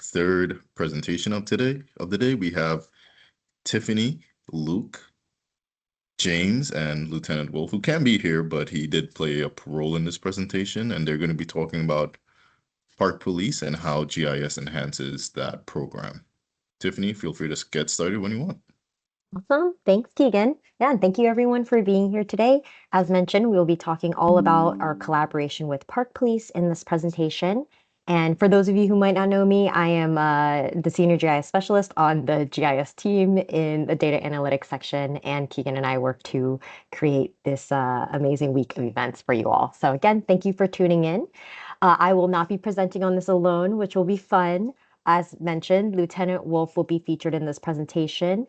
third presentation of the day. We have Tiffany, Luke, James, and Lieutenant Wulff, who can be here, but he did play a role in this presentation, and they're going to be talking about Park Police and how GIS enhances that program. Tiffany, feel free to get started when you want. Awesome. Thanks, Tegan. Yeah, and thank you everyone for being here today. As mentioned, we will be talking all about our collaboration with Park Police in this presentation. And for those of you who might not know me, I am the Senior GIS Specialist on the GIS team in the Data Analytics section, and Keegan and I work to create this amazing week of events for you all. So again, thank you for tuning in. I will not be presenting on this alone, which will be fun. As mentioned, Lieutenant Wulff will be featured in this presentation.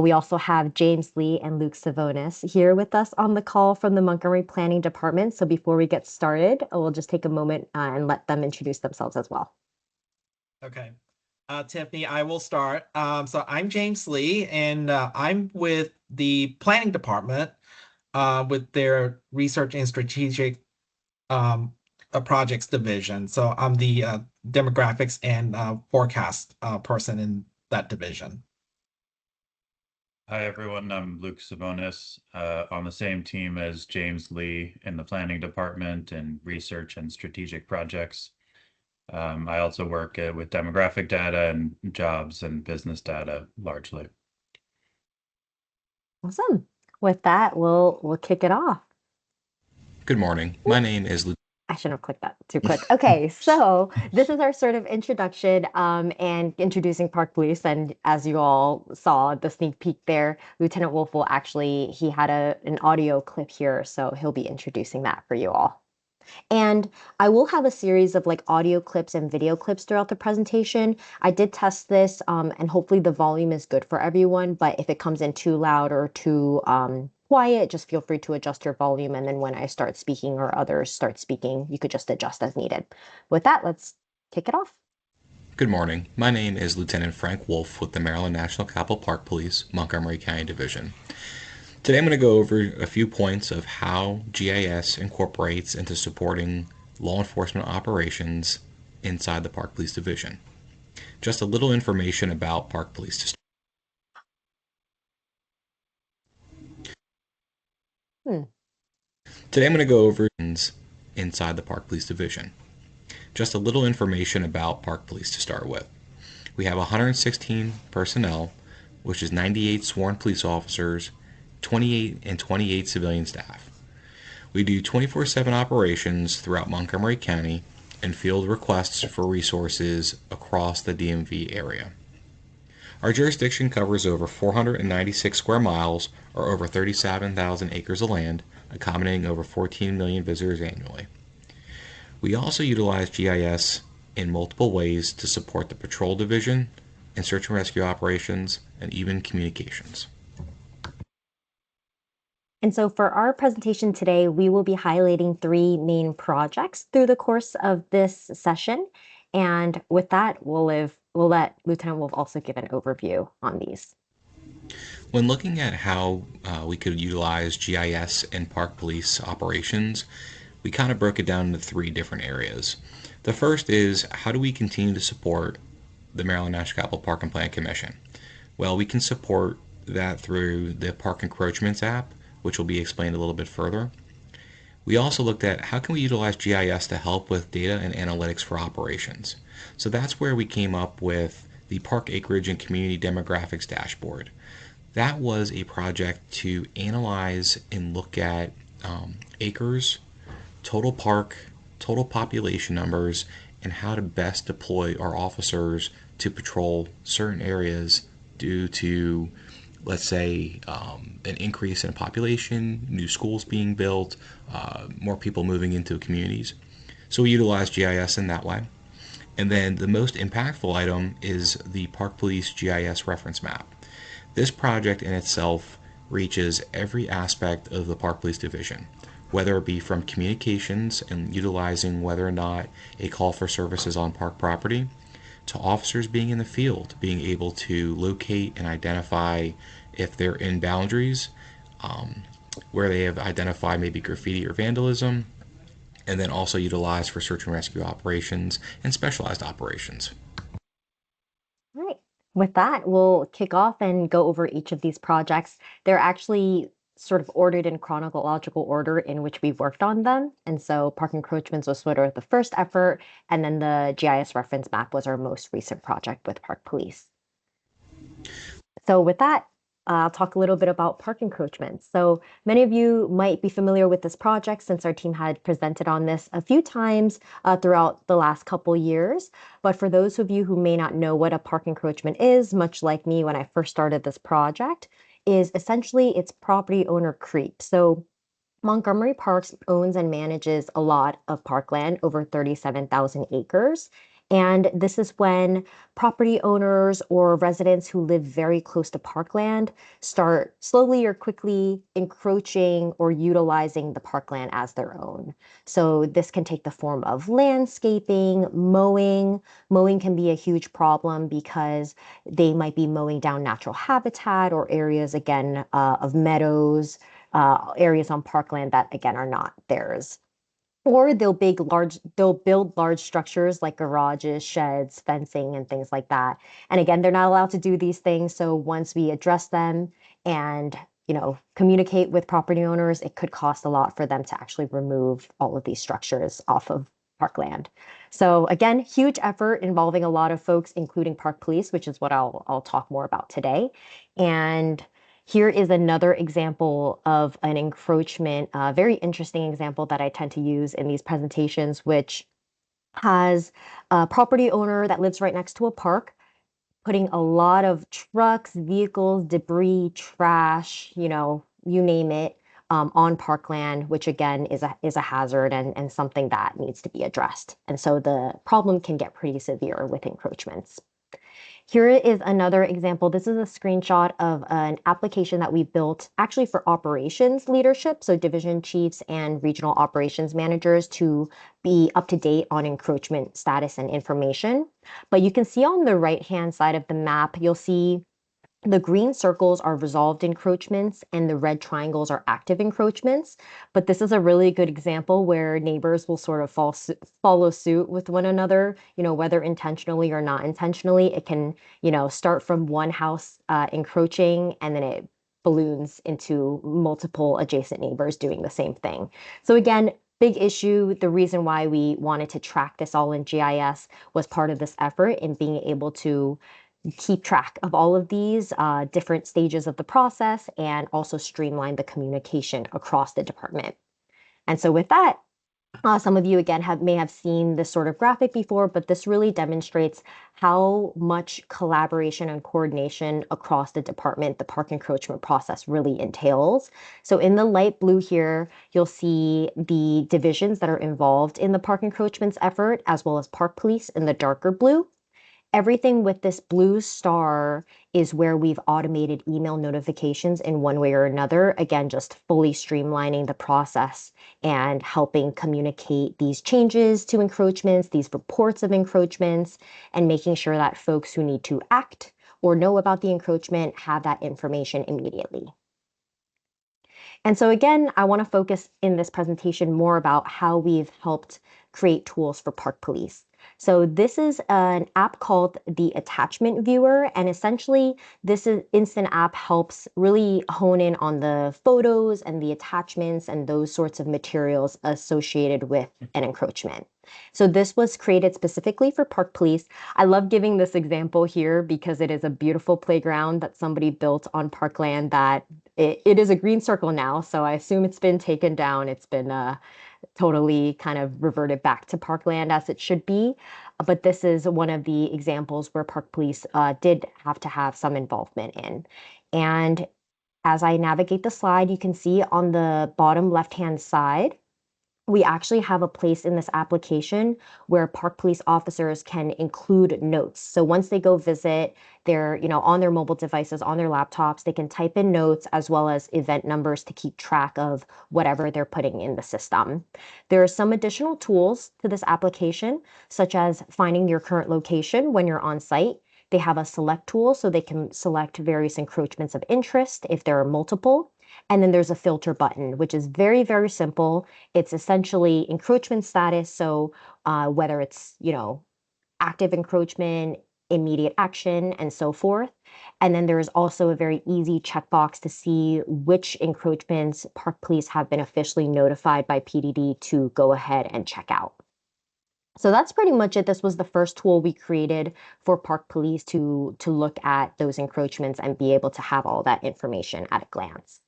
We also have James Lee and Luke Savonis here with us on the call from the Montgomery Planning Department. So before we get started, we'll just take a moment and let them introduce themselves as well. Okay. Tiffany, I will start. So I'm James Lee, and I'm with the Planning Department with their Research and Strategic Projects Division. So I'm the Demographics and Forecast person in that division. Hi, everyone. I'm Luke Savonis on the same team as James Lee in the Planning Department and Research and Strategic Projects. I also work with demographic data and jobs and business data largely. Awesome. With that, we'll kick it off. Good morning. My name is Luke. I shouldn't have clicked that too quick. Okay, so this is our sort of introduction and introducing Park Police. And as you all saw the sneak peek there, Lieutenant Wulff will he had an audio clip here, so he'll be introducing that for you all. And I will have a series of like audio clips and video clips throughout the presentation. I did test this and hopefully the volume is good for everyone, but if it comes in too loud or too quiet, just feel free to adjust your volume. And then when I start speaking or others start speaking, you could just adjust as needed. With that, let's kick it off. Good morning. My name is Lieutenant Frank Wulff with the Maryland National Capital Park Police, Montgomery County Division. Today I'm going to go over a few points of how GIS incorporates into supporting law enforcement operations inside the Park Police Division. Just a little information about Park Police to start. Today I'm going to go over inside the Park Police Division. Just a little information about Park Police to start with. We have 116 personnel, which is 98 sworn police officers, 28 civilian staff. We do 24/7 operations throughout Montgomery County and field requests for resources across the DMV area. Our jurisdiction covers over 496 square miles or over 37,000 acres of land, accommodating over 14 million visitors annually. We also utilize GIS in multiple ways to support the patrol division and search and rescue operations and even communications. And so for our presentation today, we will be highlighting 3 main projects through the course of this session. And with that, we'll let Lieutenant Wulff also give an overview on these. When looking at how we could utilize GIS in Park Police operations, we kind of broke it down into 3 different areas. The first is, how do we continue to support the Maryland National Capital Park and Plan Commission? Well, we can support that through the Park Encroachments app, which will be explained a little bit further. We also looked at how can we utilize GIS to help with data and analytics for operations. So that's where we came up with the Park Acreage and Community Demographics Dashboard. That was a project to analyze and look at acres, total park, total population numbers, and how to best deploy our officers to patrol certain areas due to, let's say, an increase in population, new schools being built, more people moving into communities. So we utilize GIS in that way. And then the most impactful item is the Park Police GIS reference map. This project in itself reaches every aspect of the Park Police Division, whether it be from communications and utilizing whether or not a call for service is on park property, to officers being in the field, being able to locate and identify if they're in boundaries, where they have identified maybe graffiti or vandalism, and then also utilized for search and rescue operations and specialized operations. With that, we'll kick off and go over each of these projects. They're actually sort of ordered in chronological order in which we've worked on them. And so park encroachments was sort of the first effort, and then the GIS reference map was our most recent project with Park Police. So with that, I'll talk a little bit about park encroachments. So many of you might be familiar with this project since our team had presented on this a few times throughout the last couple years. But for those of you who may not know what a park encroachment is, much like me when I first started this project, is essentially it's property owner creep. So Montgomery Parks owns and manages a lot of parkland, over 37,000 acres. And this is when property owners or residents who live very close to parkland start slowly or quickly encroaching or utilizing the parkland as their own. So this can take the form of landscaping, mowing. Mowing can be a huge problem because they might be mowing down natural habitat or areas, again, of meadows, areas on parkland that again are not theirs. Or they'll build large structures like garages, sheds, fencing, and things like that. And again, they're not allowed to do these things. So once we address them and communicate with property owners, it could cost a lot for them to actually remove all of these structures off of parkland. So again, huge effort involving a lot of folks, including Park Police, which is what I'll talk more about today. And here is another example of an encroachment, a very interesting example that I tend to use in these presentations, which has a property owner that lives right next to a park, putting a lot of trucks, vehicles, debris, trash, you name it, on parkland, which again is a hazard and something that needs to be addressed. And so the problem can get pretty severe with encroachments. Here is another example. This is a screenshot of an application that we built actually for operations leadership, so division chiefs and regional operations managers to be up to date on encroachment status and information. But you can see on the right-hand side of the map, you'll see the green circles are resolved encroachments and the red triangles are active encroachments. But this is a really good example where neighbors will sort of follow suit with one another, whether intentionally or not intentionally. It can, start from one house encroaching and then it balloons into multiple adjacent neighbors doing the same thing. So again, big issue. The reason why we wanted to track this all in GIS was part of this effort in being able to keep track of all of these different stages of the process and also streamline the communication across the department. And so with that, some of you again may have seen this sort of graphic before, but this really demonstrates how much collaboration and coordination across the department the park encroachment process really entails. So in the light blue here, you'll see the divisions that are involved in the park encroachments effort, as well as Park Police in the darker blue. Everything with this blue star is where we've automated email notifications in one way or another. Again, just fully streamlining the process and helping communicate these changes to encroachments, these reports of encroachments, and making sure that folks who need to act or know about the encroachment have that information immediately. And so again, I want to focus in this presentation more about how we've helped create tools for Park Police. So this is an app called the Attachment Viewer, and essentially this instant app helps really hone in on the photos and the attachments and those sorts of materials associated with an encroachment. So this was created specifically for Park Police. I love giving this example here because it is a beautiful playground that somebody built on parkland that it is a green circle now, so I assume it's been taken down. It's been totally kind of reverted back to parkland as it should be. But this is one of the examples where Park Police did have to have some involvement in. And as I navigate the slide, you can see on the bottom left-hand side, we actually have a place in this application where Park Police officers can include notes. So once they go visit, they're, on their mobile devices, on their laptops, they can type in notes as well as event numbers to keep track of whatever they're putting in the system. There are some additional tools to this application, such as finding your current location when you're on site. They have a select tool so they can select various encroachments of interest if there are multiple. And then there's a filter button, which is very, very simple. It's essentially encroachment status. So whether it's, active encroachment, immediate action, and so forth. And then there is also a very easy checkbox to see which encroachments Park Police have been officially notified by PDD to go ahead and check out. So that's pretty much it. This was the first tool we created for Park Police to look at those encroachments and be able to have all that information at a glance.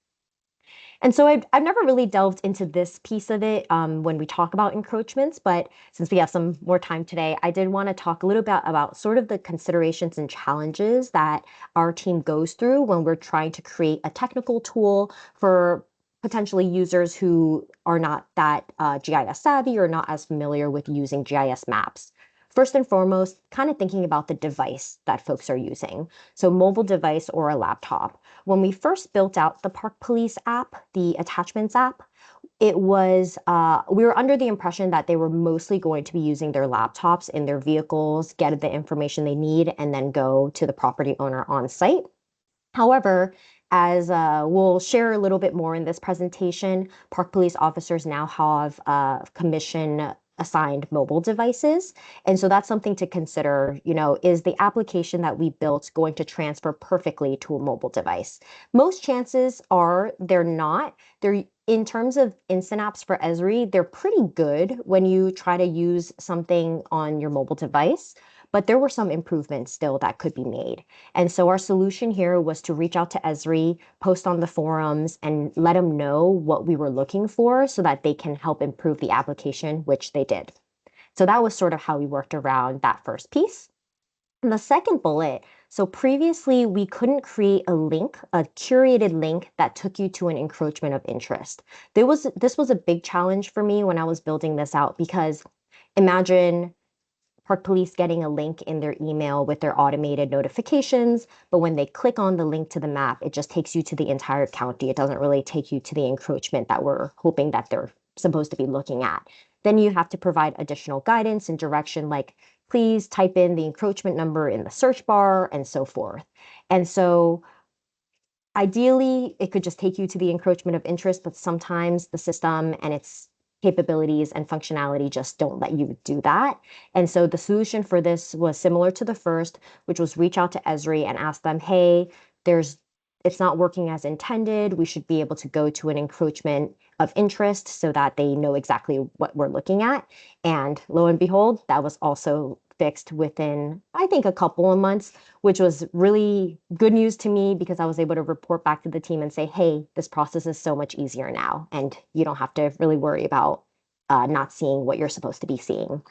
And so I've never really delved into this piece of it when we talk about encroachments, but since we have some more time today, I did want to talk a little bit about sort of the considerations and challenges that our team goes through when we're trying to create a technical tool for potentially users who are not that GIS savvy or not as familiar with using GIS maps. First and foremost, kind of thinking about the device that folks are using. So mobile device or a laptop. When we first built out the Park Police app, the attachments app, it was, we were under the impression that they were mostly going to be using their laptops in their vehicles, get the information they need, and then go to the property owner on site. However, as we'll share a little bit more in this presentation, Park Police officers now have commission assigned mobile devices. And so that's something to consider, is the application that we built going to transfer perfectly to a mobile device? Most chances are they're not. They're in terms of instant apps for Esri, they're pretty good when you try to use something on your mobile device, but there were some improvements still that could be made. And so our solution here was to reach out to Esri, post on the forums, and let them know what we were looking for so that they can help improve the application, which they did. So that was sort of how we worked around that first piece. And the second bullet, so previously we couldn't create a link, a curated link that took you to an encroachment of interest. This was a big challenge for me when I was building this out, because imagine Park Police getting a link in their email with their automated notifications, but when they click on the link to the map, it just takes you to the entire county. It doesn't really take you to the encroachment that we're hoping that they're supposed to be looking at. Then you have to provide additional guidance and direction, like please type in the encroachment number in the search bar and so forth. And so ideally, it could just take you to the encroachment of interest, but sometimes the system and its capabilities and functionality just don't let you do that. And so the solution for this was similar to the first, which was reach out to Esri and ask them, hey, it's not working as intended. We should be able to go to an encroachment of interest so that they know exactly what we're looking at. And lo and behold, that was also fixed within, I think, a couple of months, which was really good news to me because I was able to report back to the team and say, hey, this process is so much easier now, and you don't have to really worry about not seeing what you're supposed to be seeing.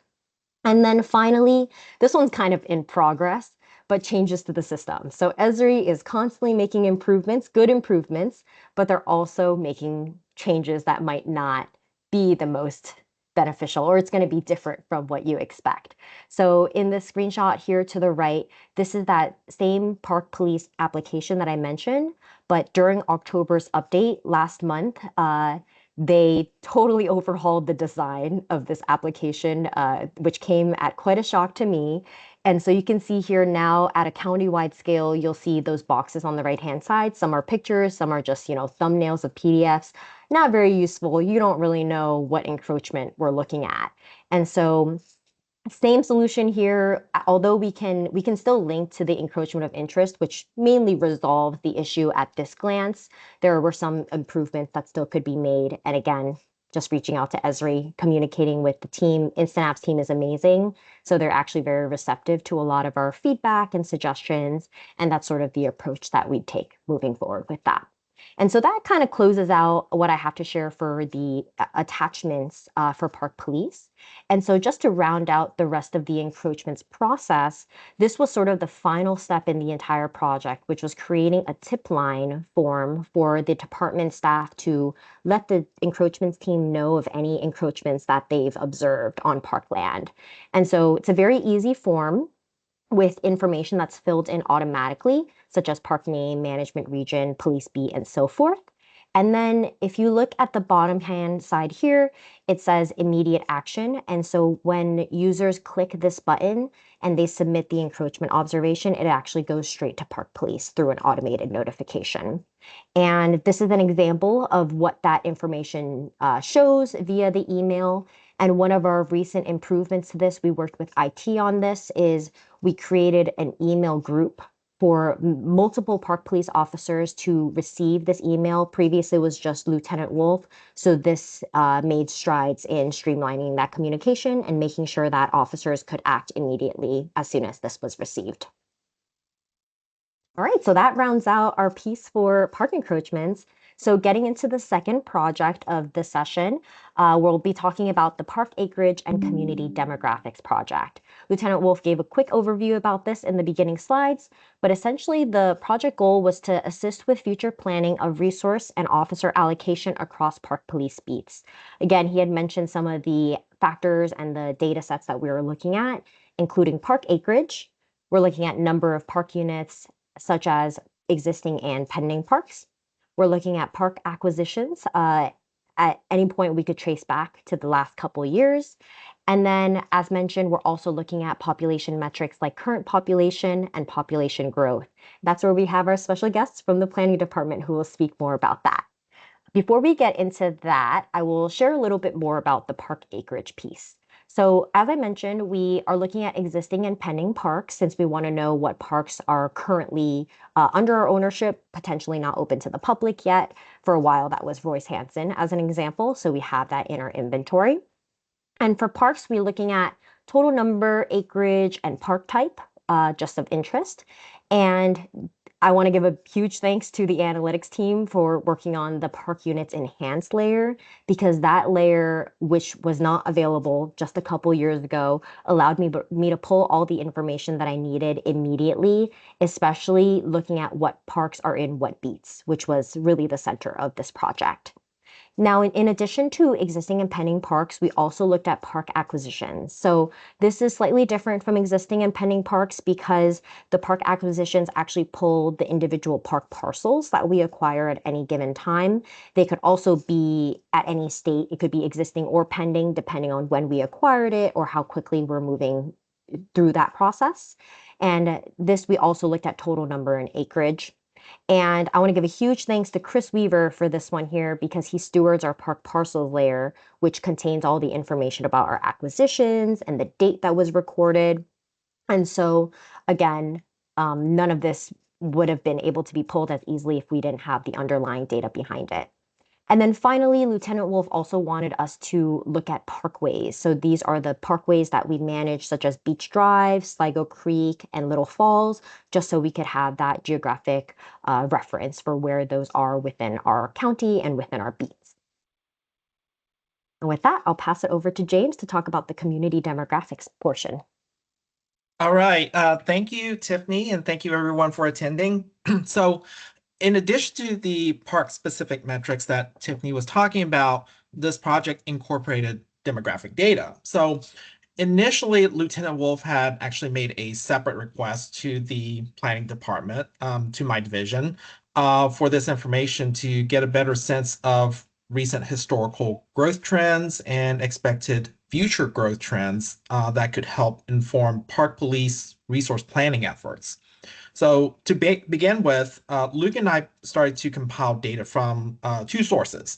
And then finally, this one's kind of in progress, but changes to the system. So Esri is constantly making improvements, good improvements, but they're also making changes that might not be the most beneficial, or it's going to be different from what you expect. So in this screenshot here to the right, this is that same Park Police application that I mentioned, but during October's update last month, they totally overhauled the design of this application, which came at quite a shock to me. And so you can see here now at a county-wide scale, you'll see those boxes on the right-hand side. Some are pictures, some are just, thumbnails of PDFs. Not very useful. You don't really know what encroachment we're looking at. And so same solution here, although we can still link to the encroachment of interest, which mainly resolved the issue at this glance. There were some improvements that still could be made. And again, just reaching out to Esri, communicating with the team. Instant Apps team is amazing. So they're actually very receptive to a lot of our feedback and suggestions. And that's sort of the approach that we'd take moving forward with that. And so that kind of closes out what I have to share for the attachments for Park Police. And so just to round out the rest of the encroachments process, this was sort of the final step in the entire project, which was creating a tip line form for the department staff to let the encroachments team know of any encroachments that they've observed on parkland. And so it's a very easy form with information that's filled in automatically, such as park name, management region, police beat, and so forth. And then if you look at the bottom hand side here, it says immediate action. And so when users click this button and they submit the encroachment observation, it actually goes straight to Park Police through an automated notification. And this is an example of what that information shows via the email. And one of our recent improvements to this, we worked with IT on this, is we created an email group for multiple park police officers to receive this email. Previously, it was just Lieutenant Wulff. So this made strides in streamlining that communication and making sure that officers could act immediately as soon as this was received. All right, so that rounds out our piece for park encroachments. So getting into the second project of the session, we'll be talking about the Park Acreage and Community Demographics Project. Lieutenant Wulff gave a quick overview about this in the beginning slides, but essentially the project goal was to assist with future planning of resource and officer allocation across park police beats. Again, he had mentioned some of the factors and the data sets that we were looking at, including park acreage. We're looking at number of park units, such as existing and pending parks. We're looking at park acquisitions. At any point, we could trace back to the last couple years. And then, as mentioned, we're also looking at population metrics like current population and population growth. That's where we have our special guests from the planning department who will speak more about that. Before we get into that, I will share a little bit more about the park acreage piece. So as I mentioned, we are looking at existing and pending parks since we want to know what parks are currently under our ownership, potentially not open to the public yet. For a while, that was Royce Hansen as an example. So we have that in our inventory. And for parks, we're looking at total number, acreage, and park type, just of interest. And I want to give a huge thanks to the analytics team for working on the park units enhanced layer, because that layer, which was not available just a couple years ago, allowed me to pull all the information that I needed immediately, especially looking at what parks are in what beats, which was really the center of this project. Now, in addition to existing and pending parks, we also looked at park acquisitions. So this is slightly different from existing and pending parks because the park acquisitions actually pull the individual park parcels that we acquire at any given time. They could also be at any state. It could be existing or pending, depending on when we acquired it or how quickly we're moving through that process. And this, we also looked at total number and acreage. And I want to give a huge thanks to Chris Weaver for this one here because he stewards our park parcels layer, which contains all the information about our acquisitions and the date that was recorded. And so again, none of this would have been able to be pulled as easily if we didn't have the underlying data behind it. And then finally, Lieutenant Wulff also wanted us to look at parkways. So these are the parkways that we manage, such as Beach Drive, Sligo Creek, and Little Falls, just so we could have that geographic reference for where those are within our county and within our beats. And with that, I'll pass it over to James to talk about the community demographics portion. All right. Thank you, Tiffany, and thank you everyone for attending. So in addition to the park-specific metrics that Tiffany was talking about, this project incorporated demographic data. So initially, Lieutenant Wulff had actually made a separate request to the planning department, to my division, for this information to get a better sense of recent historical growth trends and expected future growth trends that could help inform park police resource planning efforts. So to begin with, Luke and I started to compile data from two sources.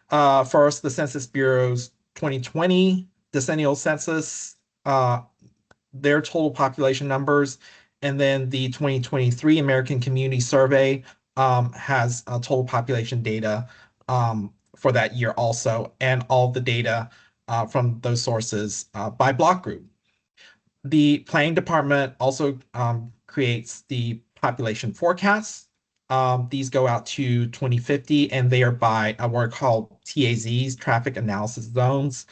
First, the Census Bureau's 2020 decennial census, their total population numbers, and then the 2023 American Community Survey has total population data for that year also, and all the data from those sources by block group. The planning department also creates the population forecasts. These go out to 2050, and they are by what are called TAZs, traffic analysis zones.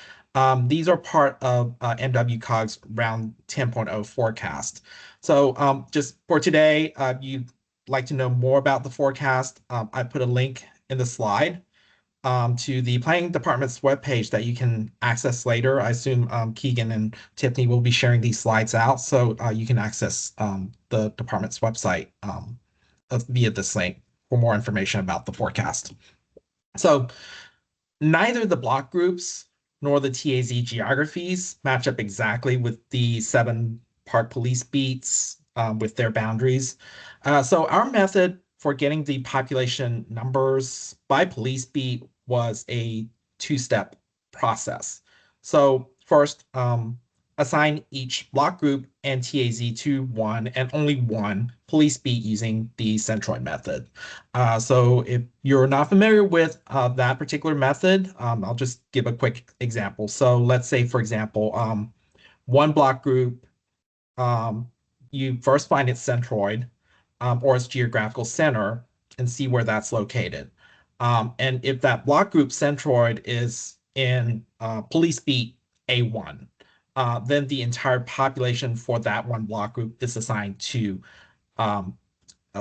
These are part of MWCOG's round 10.0 forecast. So just for today, you'd like to know more about the forecast, I put a link in the slide to the planning department's webpage that you can access later. I assume Keegan and Tiffany will be sharing these slides out, so you can access the department's website via this link for more information about the forecast. So neither the block groups nor the TAZ geographies match up exactly with the 7 park police beats with their boundaries. So our method for getting the population numbers by police beat was a 2-step process. So first, assign each block group and TAZ to one and only one police beat using the centroid method. So if you're not familiar with that particular method, I'll just give a quick example. So let's say, for example, one block group, you first find its centroid or its geographical center and see where that's located. And if that block group centroid is in police beat A1, then the entire population for that one block group is assigned to a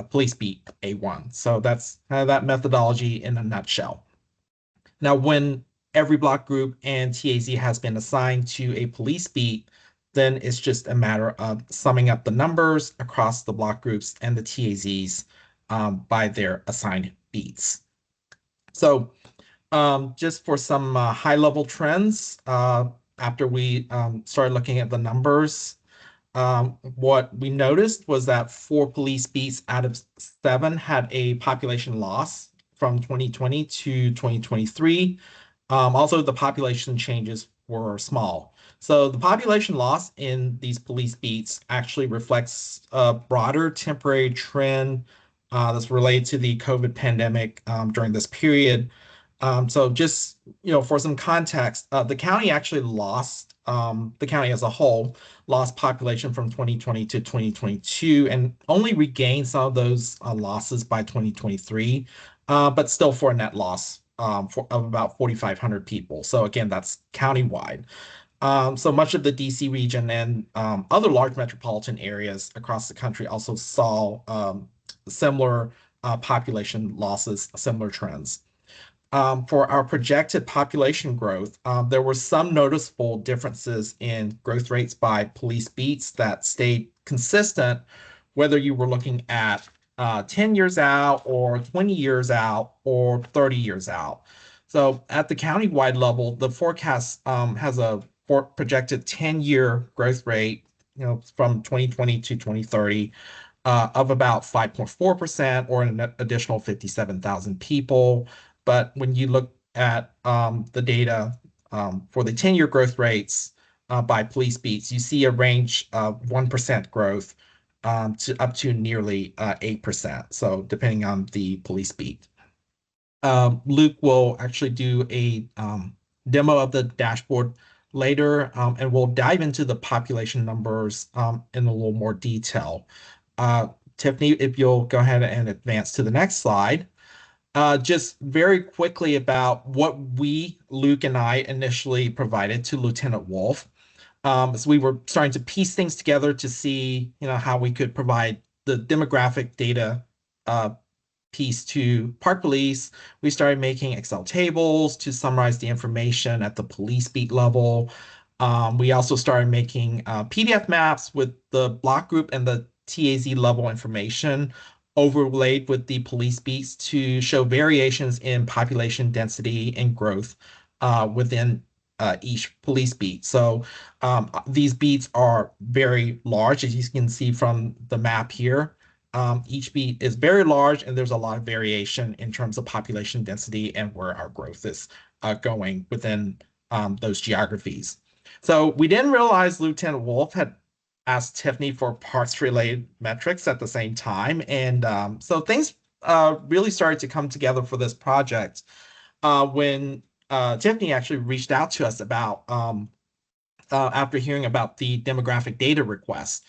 police beat A1. So that's kind of that methodology in a nutshell. Now, when every block group and TAZ has been assigned to a police beat, then it's just a matter of summing up the numbers across the block groups and the TAZs by their assigned beats. So just for some high-level trends, after we started looking at the numbers, what we noticed was that 4 police beats out of 7 had a population loss from 2020 to 2023. Also, the population changes were small. So the population loss in these police beats actually reflects a broader temporary trend that's related to the COVID pandemic during this period. So just, for some context, the county actually lost, the county as a whole lost population from 2020 to 2022 and only regained some of those losses by 2023, but still for a net loss of about 4,500 people. So again, that's countywide. So much of the DC region and other large metropolitan areas across the country also saw similar population losses, similar trends. For our projected population growth, there were some noticeable differences in growth rates by police beats that stayed consistent, whether you were looking at 10 years out or 20 years out or 30 years out. So at the countywide level, the forecast has a projected 10-year growth rate, from 2020 to 2030 of about 5.4% or an additional 57,000 people. But when you look at the data for the 10-year growth rates by police beats, you see a range of 1% growth to up to nearly 8%. So depending on the police beat. Luke will actually do a demo of the dashboard later, and we'll dive into the population numbers in a little more detail. Tiffany, if you'll go ahead and advance to the next slide. Just very quickly about what Luke and I initially provided to Lieutenant Wulff. So we were starting to piece things together to see, how we could provide the demographic data piece to Park Police. We started making Excel tables to summarize the information at the police beat level. We also started making PDF maps with the block group and the TAZ level information overlaid with the police beats to show variations in population density and growth within each police beat. So these beats are very large, as you can see from the map here. Each beat is very large, and there's a lot of variation in terms of population density and where our growth is going within those geographies. So we didn't realize Lieutenant Wulff had asked Tiffany for parks-related metrics at the same time. And so things really started to come together for this project when Tiffany actually reached out to us about after hearing about the demographic data request.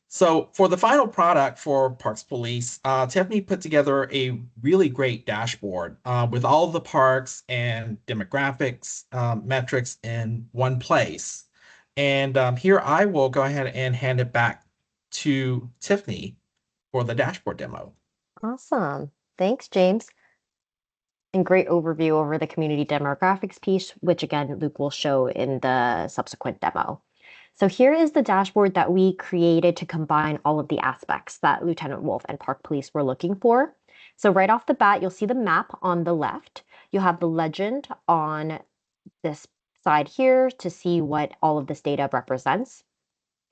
So for the final product for Parks Police, Tiffany put together a really great dashboard with all of the parks and demographics metrics in one place. And here I will go ahead and hand it back to Tiffany for the dashboard demo. Awesome. Thanks, James. And great overview over the community demographics piece, which again, Luke will show in the subsequent demo. So here is the dashboard that we created to combine all of the aspects that Lieutenant Wulff and Park Police were looking for. So right off the bat, you'll see the map on the left. You'll have the legend on this side here to see what all of this data represents.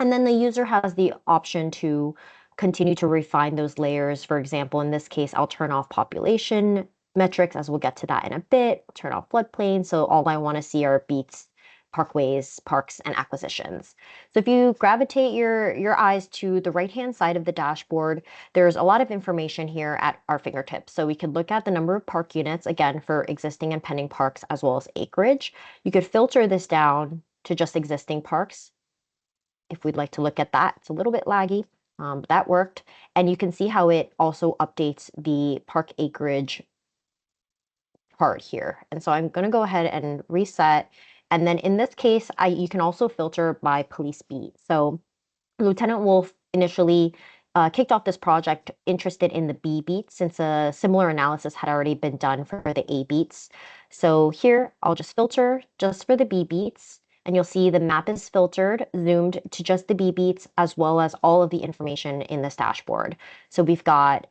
And then the user has the option to continue to refine those layers. For example, in this case, I'll turn off population metrics, as we'll get to that in a bit, turn off floodplain. So all I want to see are beats parkways, parks, and acquisitions. So if you gravitate your eyes to the right-hand side of the dashboard, there's a lot of information here at our fingertips. So we could look at the number of park units, again, for existing and pending parks, as well as acreage. You could filter this down to just existing parks. If we'd like to look at that, it's a little bit laggy, but that worked. And you can see how it also updates the park acreage part here. And so I'm going to go ahead and reset. And then in this case, you can also filter by police beat. So Lieutenant Wulff initially kicked off this project interested in the B beats, since a similar analysis had already been done for the A beats. So here I'll just filter just for the B beats, and you'll see the map is filtered, zoomed to just the B beats, as well as all of the information in this dashboard. So we've got,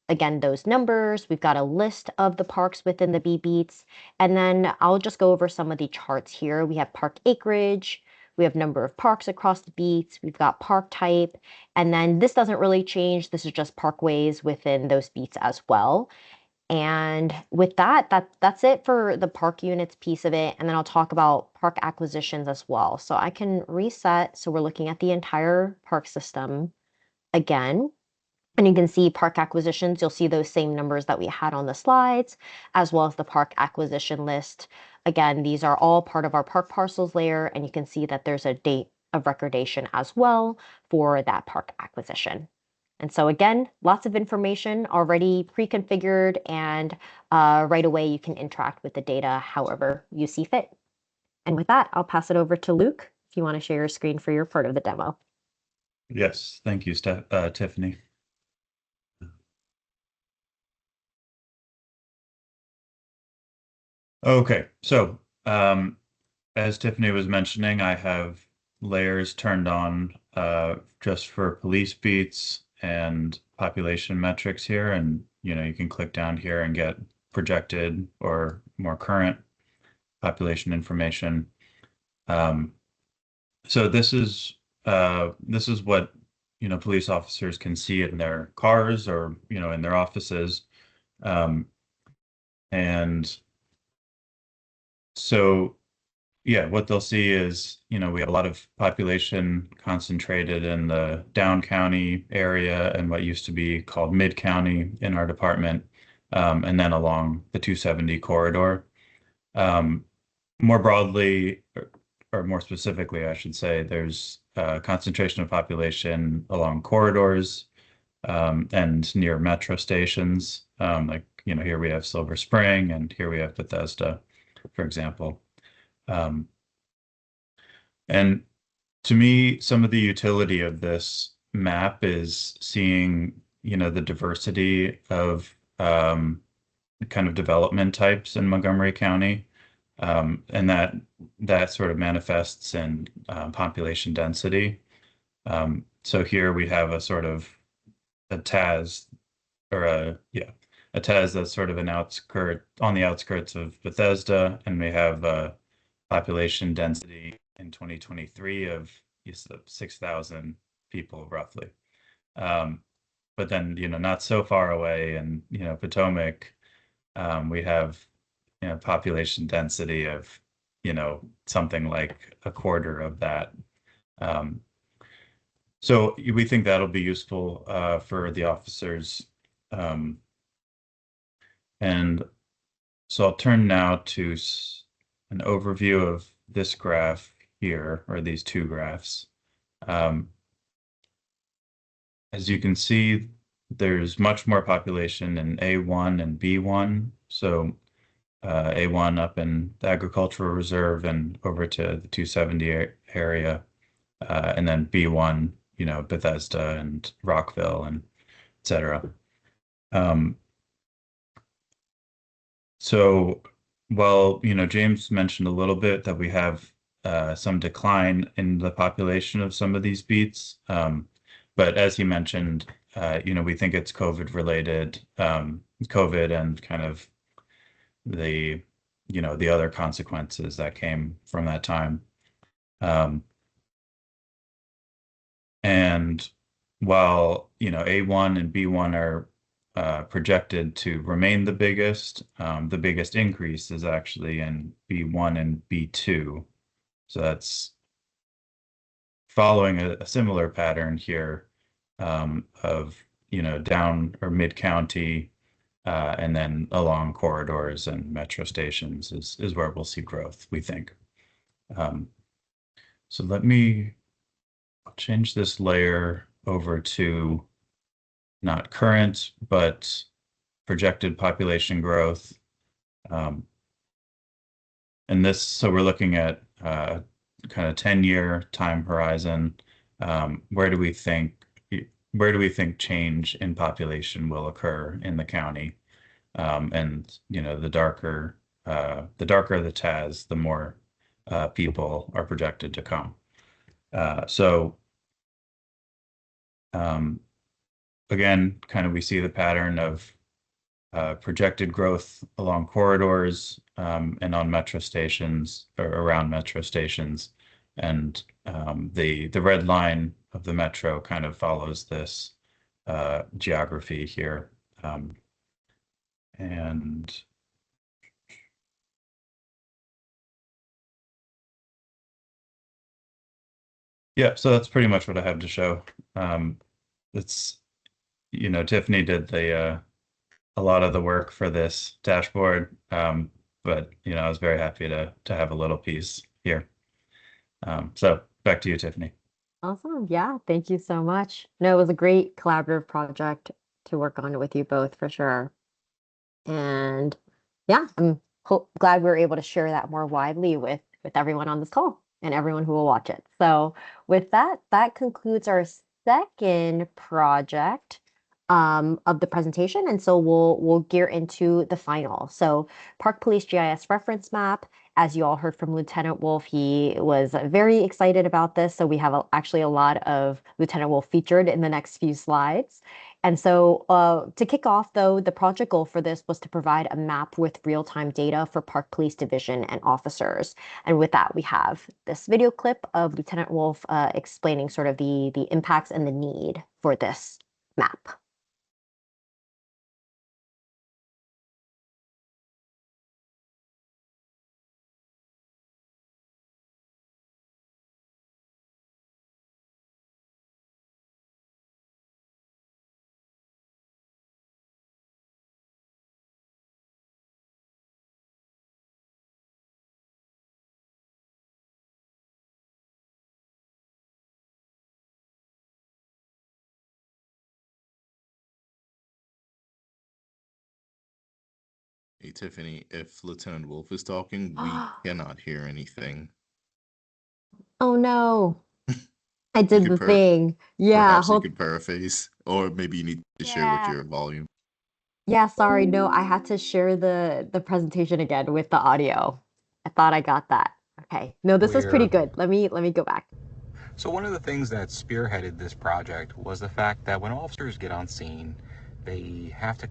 again, those numbers, we've got a list of the parks within the B beats, and then I'll just go over some of the charts here. We have park acreage, we have number of parks across the beats, we've got park type, and then this doesn't really change. This is just parkways within those beats as well. And with that's it for the park units piece of it. And then I'll talk about park acquisitions as well. So I can reset. So we're looking at the entire park system again. And you can see park acquisitions, you'll see those same numbers that we had on the slides, as well as the park acquisition list. Again, these are all part of our park parcels layer, and you can see that there's a date of recordation as well for that park acquisition. And so again, lots of information already pre-configured, and right away you can interact with the data however you see fit. And with that, I'll pass it over to Luke if you want to share your screen for your part of the demo. Yes, thank you, Tiffany. Okay, so as Tiffany was mentioning, I have layers turned on just for police beats and population metrics here, and you can click down here and get projected or more current population information. So this is what police officers can see in their cars or in their offices, and so yeah, what they'll see is, we have a lot of population concentrated in the down county area and what used to be called mid county in our department, and then along the 270 corridor. More broadly, or more specifically, I should say, there's a concentration of population along corridors and near metro stations. Like, here we have Silver Spring and here we have Bethesda, for example. And to me, some of the utility of this map is seeing, the diversity of kind of development types in Montgomery County, and that sort of manifests in population density. So here we have a sort of a TAS, or a TAS that's sort of on the outskirts of Bethesda, and we have a population density in 2023 of 6,000 people roughly. But then, not so far away, and Potomac, we have population density of something like a quarter of that. So we think that'll be useful for the officers. And so I'll turn now to an overview of this graph here, or these two graphs. As you can see, there's much more population in A1 and B1. So A1 up in the agricultural reserve and over to the 270 area, and then B1, Bethesda and Rockville and et cetera. So while, James mentioned a little bit that we have some decline in the population of some of these beats, but as he mentioned, we think it's COVID related, COVID and kind of the other consequences that came from that time. And while A1 and B1 are projected to remain the biggest increase is actually in B1 and B2. So that's following a similar pattern here of, down or mid-county and then along corridors and metro stations is where we'll see growth, we think. So let me change this layer over to not current, but projected population growth. And so we're looking at kind of 10-year time horizon. Where do we think change in population will occur in the county? And the darker the TAS, the more people are projected to come. So again, kind of we see the pattern of projected growth along corridors and on metro stations or around metro stations. And the red line of the metro kind of follows this geography here. And yeah, so that's pretty much what I have to show. It's, Tiffany did a lot of the work for this dashboard, but I was very happy to have a little piece here. So back to you, Tiffany. Awesome. Yeah, thank you so much. No, it was a great collaborative project to work on with you both for sure. And yeah, I'm glad we were able to share that more widely with everyone on this call and everyone who will watch it. So with that, that concludes our second project of the presentation. And so we'll gear into the final. So Park Police GIS reference map. As you all heard from Lieutenant Wulff, he was very excited about this. So we have actually a lot of Lieutenant Wulff featured in the next few slides. And so to kick off, though, the project goal for this was to provide a map with real-time data for Park Police Division and officers. And with that, we have this video clip of Lieutenant Wulff explaining sort of the impacts and the need for this map. Hey, Tiffany, if Lieutenant Wulff is talking, we cannot hear anything. Oh no, I did the thing. Yeah, Perhaps you could paraphrase, or maybe you need to share with your volume. Yeah, sorry. No, I had to share the presentation again with the audio. I thought I got that. Okay. No, this is pretty good. Let me go back. So one of the things that spearheaded this project was the fact that when officers get on scene, they have to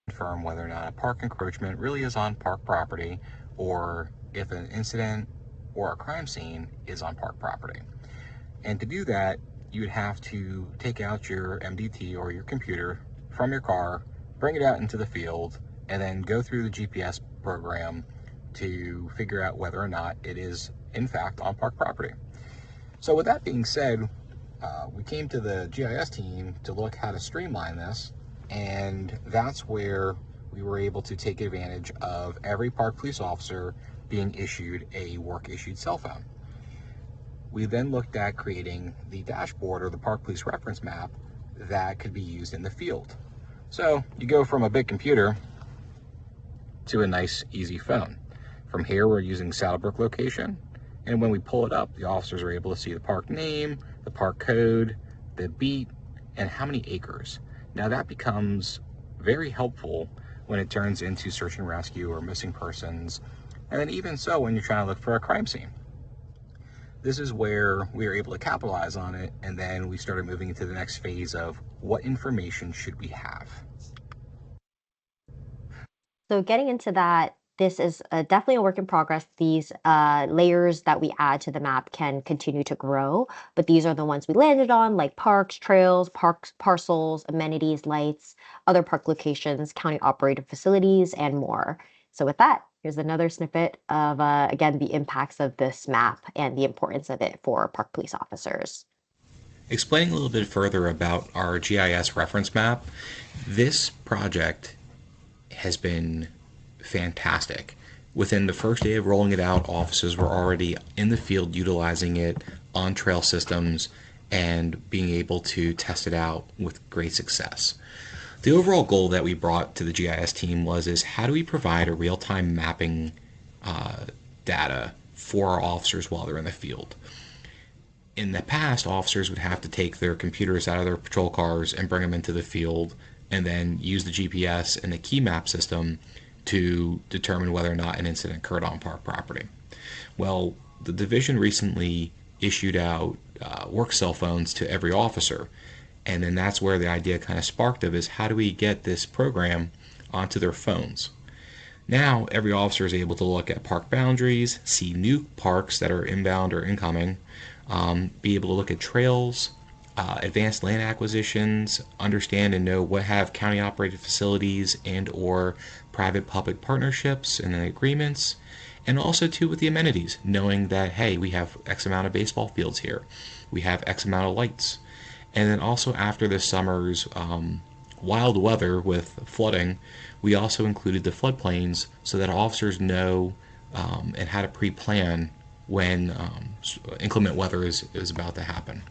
confirm whether or not a park encroachment really is on park property, or if an incident or a crime scene is on park property. And to do that, you would have to take out your MDT or your computer from your car, bring it out into the field, and then go through the GPS program to figure out whether or not it is in fact on park property. So with that being said, we came to the GIS team to look how to streamline this, and that's where we were able to take advantage of every park police officer being issued a work issued cell phone. We then looked at creating the dashboard or the Park Police reference map that could be used in the field. So you go from a big computer to a nice, easy phone. From here, we're using Saddlebrook location. And when we pull it up, the officers are able to see the park name, the park code, the beat, and how many acres. Now that becomes very helpful when it turns into search and rescue or missing persons. And then even so, when you're trying to look for a crime scene. This is where we were able to capitalize on it, and then we started moving into the next phase of what information should we have. So getting into that, this is definitely a work in progress. These layers that we add to the map can continue to grow, but these are the ones we landed on, like parks, trails, parks, parcels, amenities, lights, other park locations, county operated facilities, and more. So with that, here's another snippet of, again, the impacts of this map and the importance of it for park police officers. Explaining a little bit further about our GIS reference map, this project has been fantastic. Within the first day of rolling it out, officers were already in the field utilizing it on trail systems and being able to test it out with great success. The overall goal that we brought to the GIS team is how do we provide a real-time mapping data for our officers while they're in the field? In the past, officers would have to take their computers out of their patrol cars and bring them into the field and then use the GPS and the key map system to determine whether or not an incident occurred on park property. Well, the division recently issued out work cell phones to every officer, and then that's where the idea kind of sparked of is how do we get this program onto their phones? Now every officer is able to look at park boundaries, see new parks that are inbound or incoming, be able to look at trails, advanced land acquisitions, understand and know what have county operated facilities and or private public partnerships and agreements, and also too with the amenities, knowing that hey, we have X amount of baseball fields here, we have X amount of lights. And then also after this summer's wild weather with flooding, we also included the floodplains so that officers know and how to pre-plan when inclement weather is about to happen.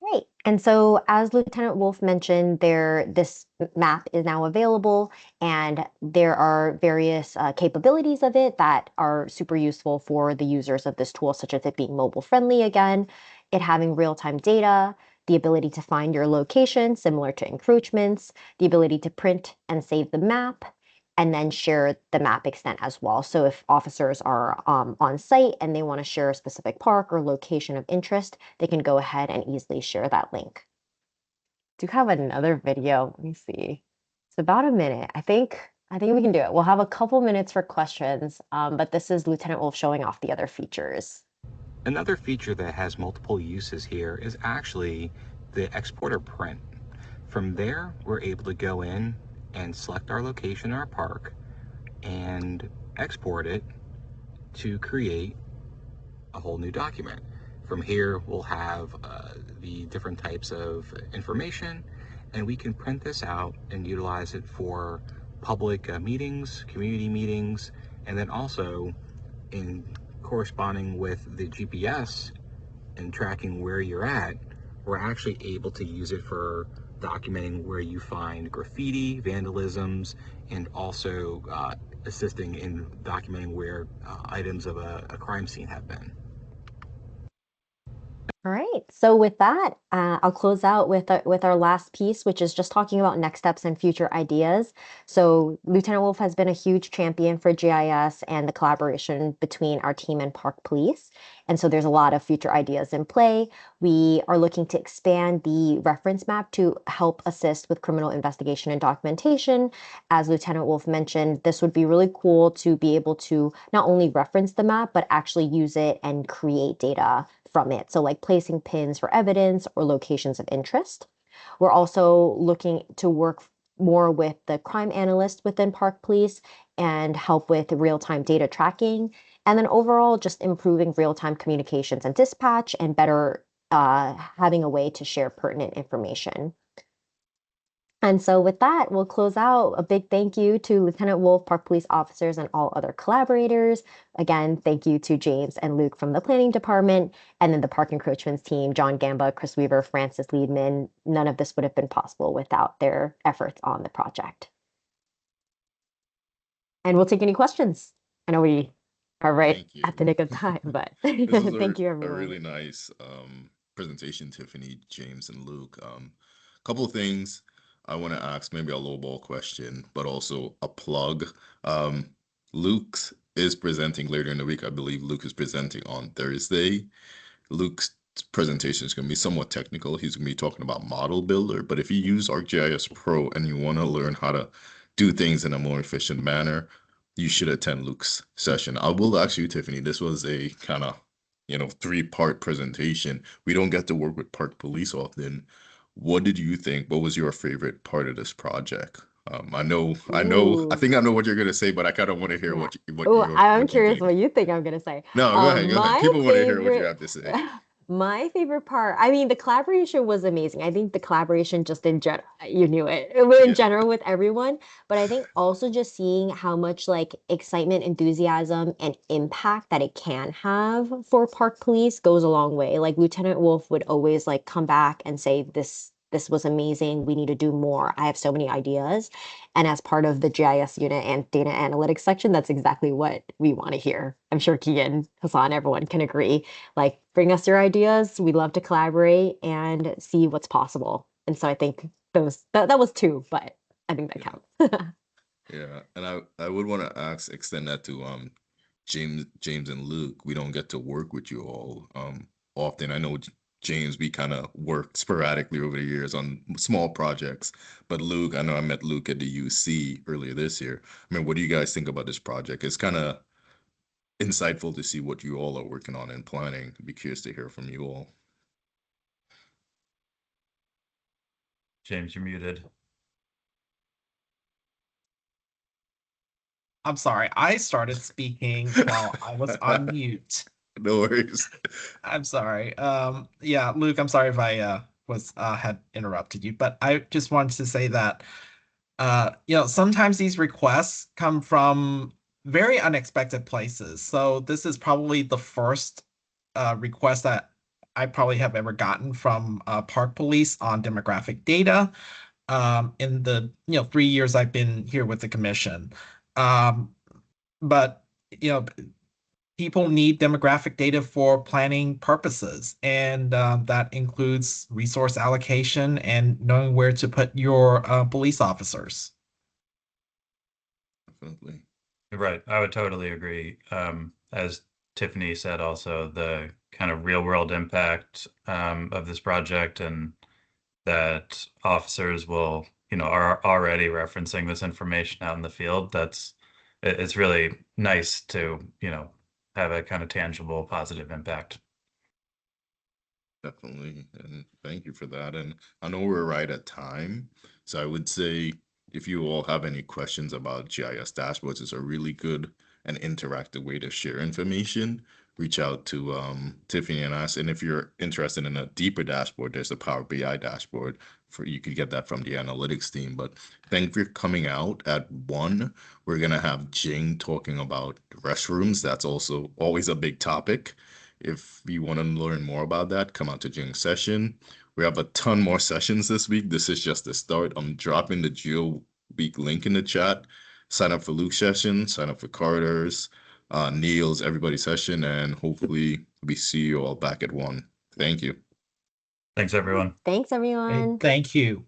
Great. And so, as Lieutenant Wulff mentioned, this map is now available, and there are various capabilities of it that are super useful for the users of this tool, such as it being mobile friendly again, it having real-time data, the ability to find your location, similar to encroachments, the ability to print and save the map, and then share the map extent as well. So if officers are on site and they want to share a specific park or location of interest, they can go ahead and easily share that link. Do have another video. Let me see. It's about a minute. I think we can do it. We'll have a couple minutes for questions, but this is Lieutenant Wulff showing off the other features. Another feature that has multiple uses here is actually the exporter print. From there, we're able to go in and select our location in our park and export it to create a whole new document. From here, we'll have the different types of information, and we can print this out and utilize it for public meetings, community meetings, and then also in corresponding with the GPS and tracking where you're at, we're actually able to use it for documenting where you find graffiti, vandalisms, and also assisting in documenting where items of a crime scene have been. All right. So with that, I'll close out with our last piece, which is just talking about next steps and future ideas. So Lieutenant Wulff has been a huge champion for GIS and the collaboration between our team and Park Police. And so there's a lot of future ideas in play. We are looking to expand the reference map to help assist with criminal investigation and documentation. As Lieutenant Wulff mentioned, this would be really cool to be able to not only reference the map, but actually use it and create data from it. So like placing pins for evidence or locations of interest. We're also looking to work more with the crime analyst within Park Police and help with real-time data tracking. And then overall, just improving real-time communications and dispatch and better having a way to share pertinent information. And so with that, we'll close out. A big thank you to Lieutenant Wulff, Park Police officers, and all other collaborators. Again, thank you to James and Luke from the Planning Department, and then the Park Encroachments team, John Gamba, Chris Weaver, Francis Liedman. None of this would have been possible without their efforts on the project. And we'll take any questions. I know we are right at the nick of time, but This is thank you, a everyone. really nice presentation, Tiffany, James, and Luke. Couple of things I want to ask, maybe a lowball question, but also a plug. Luke is presenting later in the week. I believe Luke is presenting on Thursday. Luke's presentation is going to be somewhat technical. He's going to be talking about Model Builder, but if you use ArcGIS Pro and you want to learn how to do things in a more efficient manner, you should attend Luke's session. I will ask you, Tiffany, this was a kind of, three-part presentation. We don't get to work with Park Police often. What did you think? What was your favorite part of this project? I know, I Ooh. think I know what you're gonna say, but I kind of want to hear Yeah. what Oh, I'm what you curious think. what you think I'm gonna say. No, go ahead, go ahead. My People want to hear what you favorite, have to say. my favorite part. I mean, the collaboration was amazing. I think the collaboration just in general, you knew it, in Yeah, general with everyone. But I think also just seeing how much like excitement, enthusiasm, and impact that it can have for park police goes a long way. Like Lieutenant Wolf would always like come back and say, This was amazing. We need to do more. I have so many ideas. And as part of the GIS unit and data analytics section, that's exactly what we want to hear. I'm sure Keegan, Hassan, everyone can agree. Like, bring us your ideas. We love to collaborate and see what's possible. And so I think that was two, but I think that yeah, counts. yeah. And I would want to extend that to James and Luke. We don't get to work with you all often. I know James, we kind of worked sporadically over the years on small projects, but Luke, I know I met Luke at the UC earlier this year. I mean, what do you guys think about this project? It's kind of insightful to see what you all are working on and planning. I'd be curious to hear from you all. James, you're muted. I'm sorry, I started speaking while I was on mute. No worries. I'm sorry. Yeah, Luke, I'm sorry if I was had interrupted you, but I just wanted to say that sometimes these requests come from very unexpected places. So this is probably the first request that I probably have ever gotten from Park Police on demographic data in the 3 years I've been here with the commission. Um, but you know, people need demographic data for planning purposes, and that includes resource allocation and knowing where to put your police officers. Definitely. Right. I would totally agree. As Tiffany said, also the kind of real world impact of this project, and that officers will, are already referencing this information out in the field. It's really nice to, have a kind of tangible positive impact. Definitely. And thank you for that. And I know we're right at time. So I would say if you all have any questions about GIS dashboards, it's a really good and interactive way to share information. Reach out to Tiffany and us. And if you're interested in a deeper dashboard, there's a Power BI dashboard for you could get that from the analytics team. But thank you for coming out at 1. We're gonna have Jing talking about restrooms. That's also always a big topic. If you want to learn more about that, come out to Jing's session. We have a ton more sessions this week. This is just the start. I'm dropping the Geo Week link in the chat. Sign up for Luke's session, sign up for Carter's, Neil's, everybody's session, and hopefully we see you all back at 1. Thank you. Thanks, everyone. Thanks, Hey, everyone. thank you.